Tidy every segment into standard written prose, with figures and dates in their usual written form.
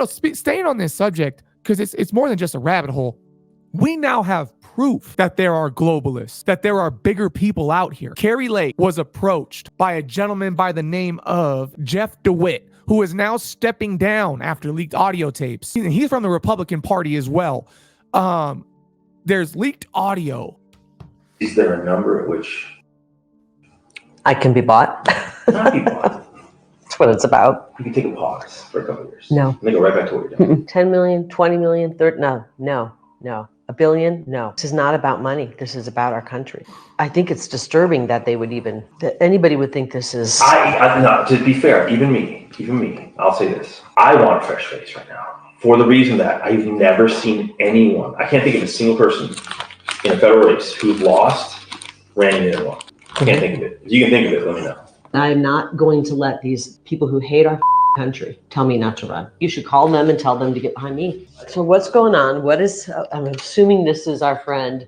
staying on this subject, because it's more than just a rabbit hole. We now have proof that there are globalists, that there are bigger people out here. Kari Lake was approached by a gentleman by the name of Jeff Dewitt, who is now stepping down after leaked audio tapes. He's from the Republican Party as well. There's leaked audio. Is there a number at which I can be bought? not be bought? That's what it's about. You can take a pause for a couple of years. No. And then go right back to what you're doing. 10 million, 20 million, 30, no. $1 billion? No. This is not about money. This is about our country. I think it's disturbing that that anybody would think this is. No, to be fair, even me, I'll say this. I want a fresh face right now for the reason that I've never seen anyone, I can't think of a single person in a federal race who's lost, ran into one. I can't think of it. If you can think of it, let me know. I'm not going to let these people who hate our country tell me not to run. You should call them and tell them to get behind me. So what's going on? I'm assuming this is our friend.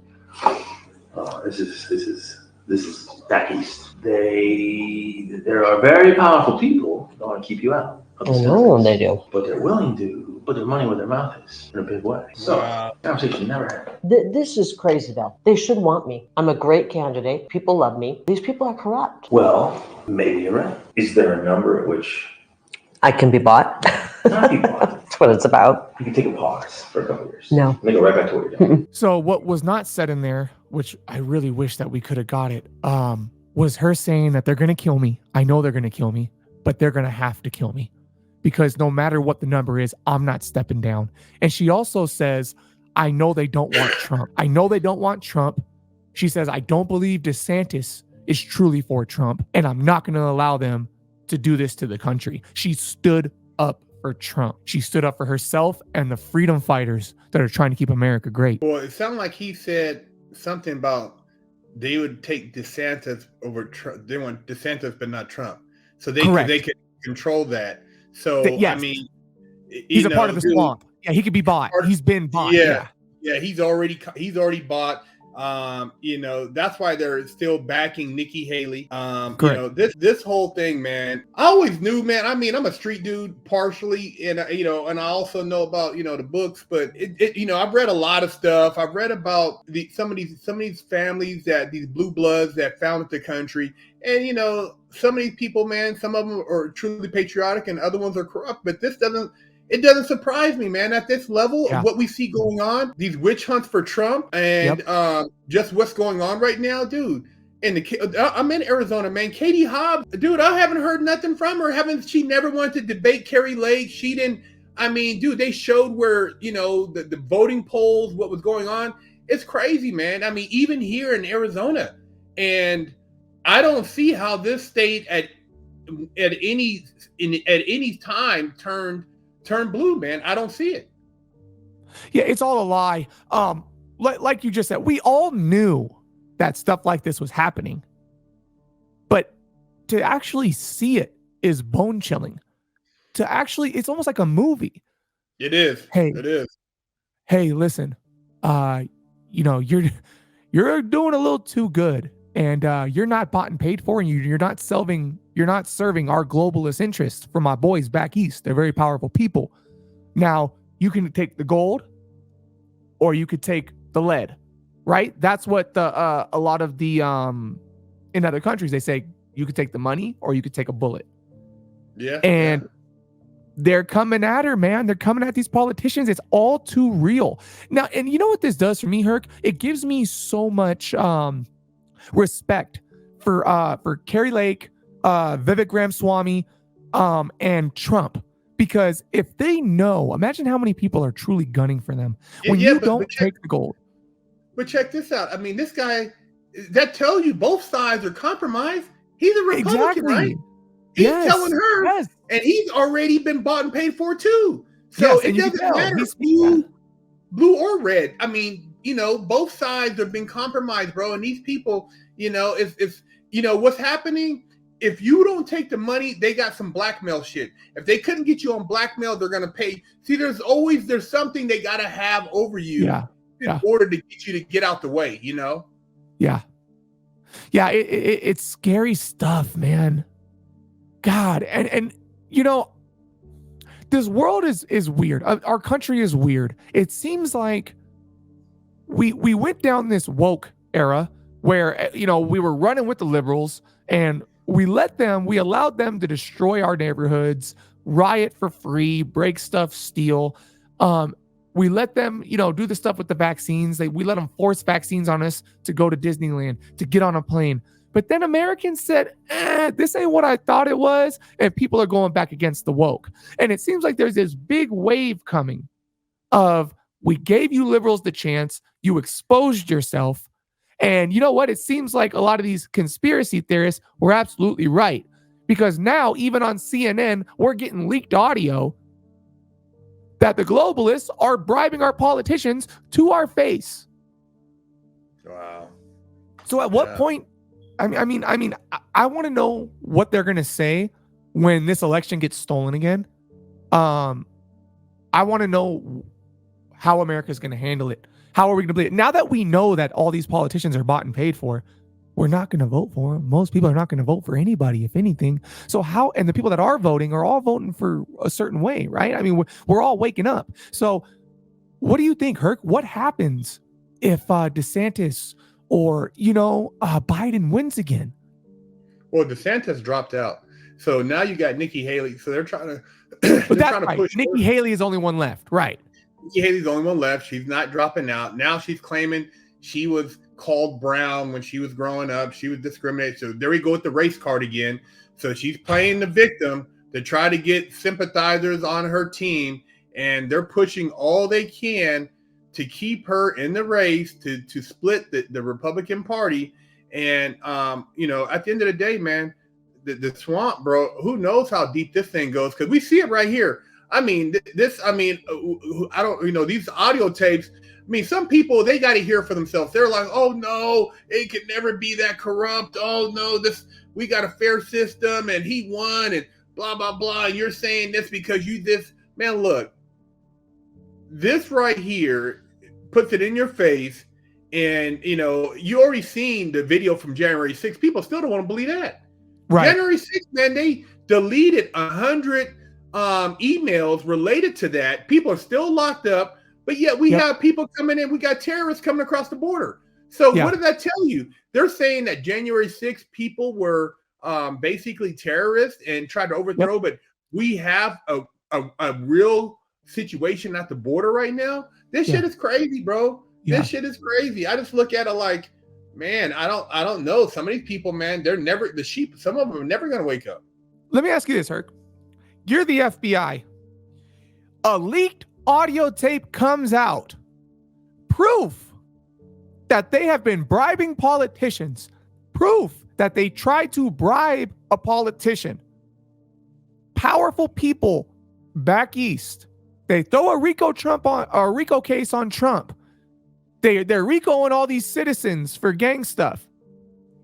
This is back east. There are very powerful people that want to keep you out. I know they do. But they're willing to put their money where their mouth is in a big way. So, conversation never happened. This is crazy, though. They should want me. I'm a great candidate. People love me. These people are corrupt. Well, maybe you're right. Is there a number at which I can be bought? not be bought? That's what it's about. You can take a pause for a couple of years. No. And then go right back to what you're doing. So what was not said in there, which I really wish that we could have got it, was her saying that they're going to kill me. I know they're going to kill me, but they're going to have to kill me because no matter what the number is, I'm not stepping down. And she also says, I know they don't want Trump. I know they don't want Trump. She says, I don't believe DeSantis is truly for Trump, and I'm not going to allow them to do this to the country. She stood up for Trump. She stood up for herself and the freedom fighters that are trying to keep America great. Well, it sounded like he said something about they would take DeSantis over Trump. They want DeSantis, but not Trump. So they could control that. So, yes. I mean, he's a part of the swamp. Yeah, he could be bought. He's been bought. Yeah, he's already bought. That's why they're still backing Nikki Haley. This whole thing, man, I always knew, man. I mean, I'm a street dude partially, and and I also know about the books, but I've read a lot of stuff. I've read about some of these families, that these blue bloods that founded the country, and some of these people, man, some of them are truly patriotic, and other ones are corrupt. But it doesn't surprise me, man, at this level of what we see going on, these witch hunts for Trump and just what's going on right now, dude. And I'm in Arizona, man. Katie Hobbs, dude, I haven't heard nothing from her. She never wanted to debate Kari Lake. She didn't. I mean, dude, they showed where, the voting polls, what was going on. It's crazy, man. I mean, even here in Arizona. And I don't see how this state at any time turned blue, man. I don't see it. Yeah, it's all a lie. Like you just said, we all knew that stuff like this was happening, but to actually see it is bone chilling. It's almost like a movie. It is. It is. Hey, listen, you're doing a little too good, and you're not bought and paid for, and you're not serving our globalist interests for my boys back east. They're very powerful people. Now, you can take the gold or you could take the lead, right? That's what a lot of the in other countries, they say you could take the money or you could take a bullet. Yeah. And they're coming at her, man. They're coming at these politicians. It's all too real. Now, and you know what this does for me, Herc? It gives me so much respect for Kari Lake, Vivek Ramaswamy, and Trump, because if they know, imagine how many people are truly gunning for them when you don't take the gold. But check this out. I mean, this guy, that tells you both sides are compromised. He's a Republican, right? He's telling her, and he's already been bought and paid for too. So it doesn't matter blue or red. I mean, both sides have been compromised, bro. And these people, if what's happening, if you don't take the money, they got some blackmail shit. If they couldn't get you on blackmail, they're going to pay. See, there's something they got to have over you in order to get you to get out the way, Yeah. Yeah. It's scary stuff, man. God. And this world is weird. Our country is weird. It seems like we went down this woke era where, you know, we were running with the liberals, and we allowed them to destroy our neighborhoods, riot for free, break stuff, steal. We let them, you know, do the stuff with the vaccines. We let them force vaccines on us to go to Disneyland, to get on a plane. But then Americans said, this ain't what I thought it was. And people are going back against the woke. And it seems like there's this big wave coming of, we gave you liberals the chance, you exposed yourself. And you know what? It seems like a lot of these conspiracy theorists were absolutely right. Because now, even on CNN, we're getting leaked audio that the globalists are bribing our politicians to our face. Wow. So at what point, I want to know what they're going to say when this election gets stolen again. I want to know how America's going to handle it. How are we going to play it? Now that we know that all these politicians are bought and paid for, we're not going to vote for them. Most people are not going to vote for anybody, if anything. So how, and the people that are voting are all voting for a certain way, right? I mean, we're all waking up. So what do you think, Herc? What happens if DeSantis or, you know, Biden wins again? Well, DeSantis dropped out. So now you got Nikki Haley. So they're trying to, but that's right. Push Nikki Haley is only one left, right? Nikki Haley's the only one left. She's not dropping out. Now she's claiming she was called brown when she was growing up. She was discriminated. So there we go with the race card again. So she's playing the victim to try to get sympathizers on her team. And they're pushing all they can to keep her in the race, to split the Republican Party. And, you know, at the end of the day, man, the swamp, bro, who knows how deep this thing goes? Because we see it right here. I mean, I don't, you know, these audio tapes, I mean, some people, they got to hear for themselves. They're like, oh, no, it could never be that corrupt. Oh, no, we got a fair system and he won and blah, blah, blah. And you're saying this because man, look, this right here puts it in your face. And, you know, you already seen the video from January 6th. People still don't want to believe that. Right. January 6th, man, they deleted 100 emails related to that. People are still locked up. But yet we have people coming in. We got terrorists coming across the border. So what did that tell you? They're saying that January 6th people were basically terrorists and tried to overthrow. But we have a real situation at the border right now. This shit is crazy, bro. This shit is crazy. I just look at it like, man, I don't know. Some of these people, man, some of them are never going to wake up. Let me ask you this, Herc. You're the FBI. A leaked audio tape comes out. Proof that they have been bribing politicians. Proof that they tried to bribe a politician. Powerful people back east. They throw a RICO case on Trump. They're RICOing all these citizens for gang stuff.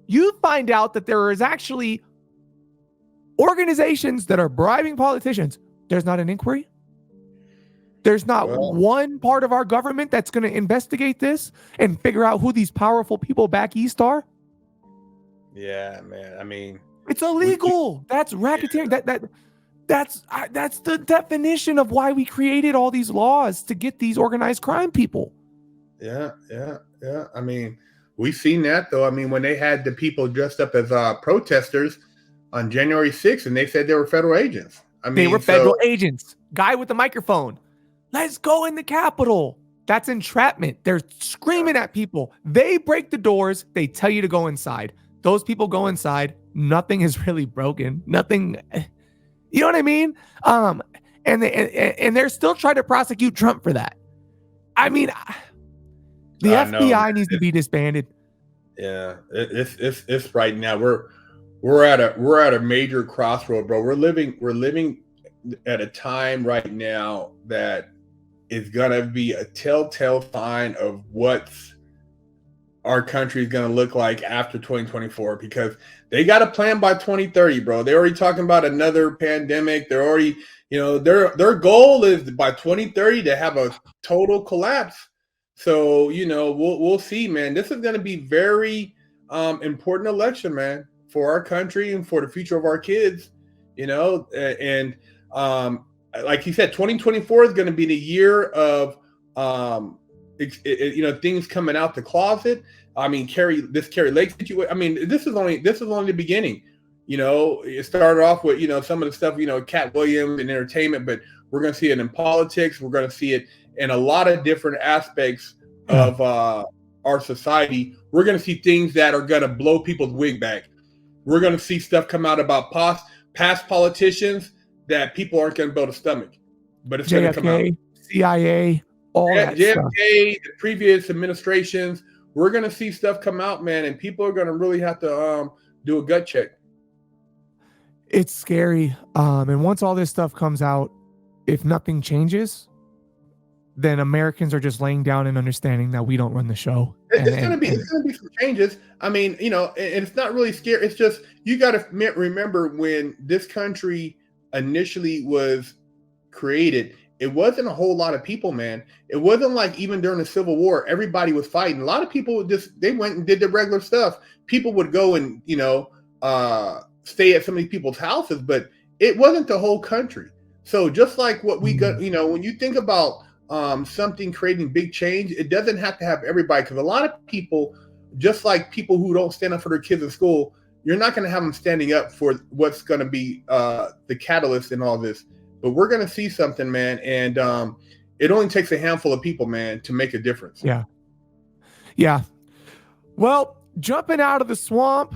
You find out that there is actually organizations that are bribing politicians. There's not an inquiry. There's not one part of our government that's going to investigate this and figure out who these powerful people back east are. Yeah, man. I mean, it's illegal. That's racketeering. That's the definition of why we created all these laws, to get these organized crime people. Yeah. I mean, we've seen that though. I mean, when they had the people dressed up as protesters on January 6th, and they said they were federal agents. I mean, they were federal agents. Guy with the microphone. Let's go in the Capitol. That's entrapment. They're screaming at people. They break the doors. They tell you to go inside. Those people go inside. Nothing is really broken. Nothing. You know what I mean? And they're still trying to prosecute Trump for that. I mean, the FBI needs to be disbanded. Yeah, it's right now. We're at a major crossroad, bro. We're living at a time right now that is gonna be a telltale sign of what our country is gonna look like after 2024, because they got a plan by 2030, bro. They're already talking about another pandemic. They're already, you know, their goal is by 2030 to have a total collapse. So, you know, we'll see, man. This is gonna be very important election, man, for our country and for the future of our kids, you know, and like he said, 2024 is going to be the year of, things coming out the closet. I mean, Kari Lake situation. I mean, this is only the beginning. It started off with, some of the stuff, Cat Williams and entertainment, but we're going to see it in politics. We're going to see it in a lot of different aspects of our society. We're going to see things that are going to blow people's wig back. We're going to see stuff come out about past politicians that people aren't going to be able to stomach, but it's going to come out. CIA, all that JFK, stuff. the previous administrations, we're going to see stuff come out, man, and people are going to really have to do a gut check. It's scary. And once all this stuff comes out, if nothing changes, then Americans are just laying down and understanding that we don't run the show. It's going to be some changes. I mean, and it's not really scary. It's just, you got to remember when this country initially was created, it wasn't a whole lot of people, man. It wasn't like even during the Civil War, everybody was fighting. A lot of people they went and did the regular stuff. People would go and, stay at some of these people's houses, but it wasn't the whole country. So just like what we got, when you think about something creating big change, it doesn't have to have everybody, because a lot of people, just like people who don't stand up for their kids in school, you're not going to have them standing up for what's going to be the catalyst in all this. But we're going to see something, man, and it only takes a handful of people, man, to make a difference. Yeah. Well, jumping out of the swamp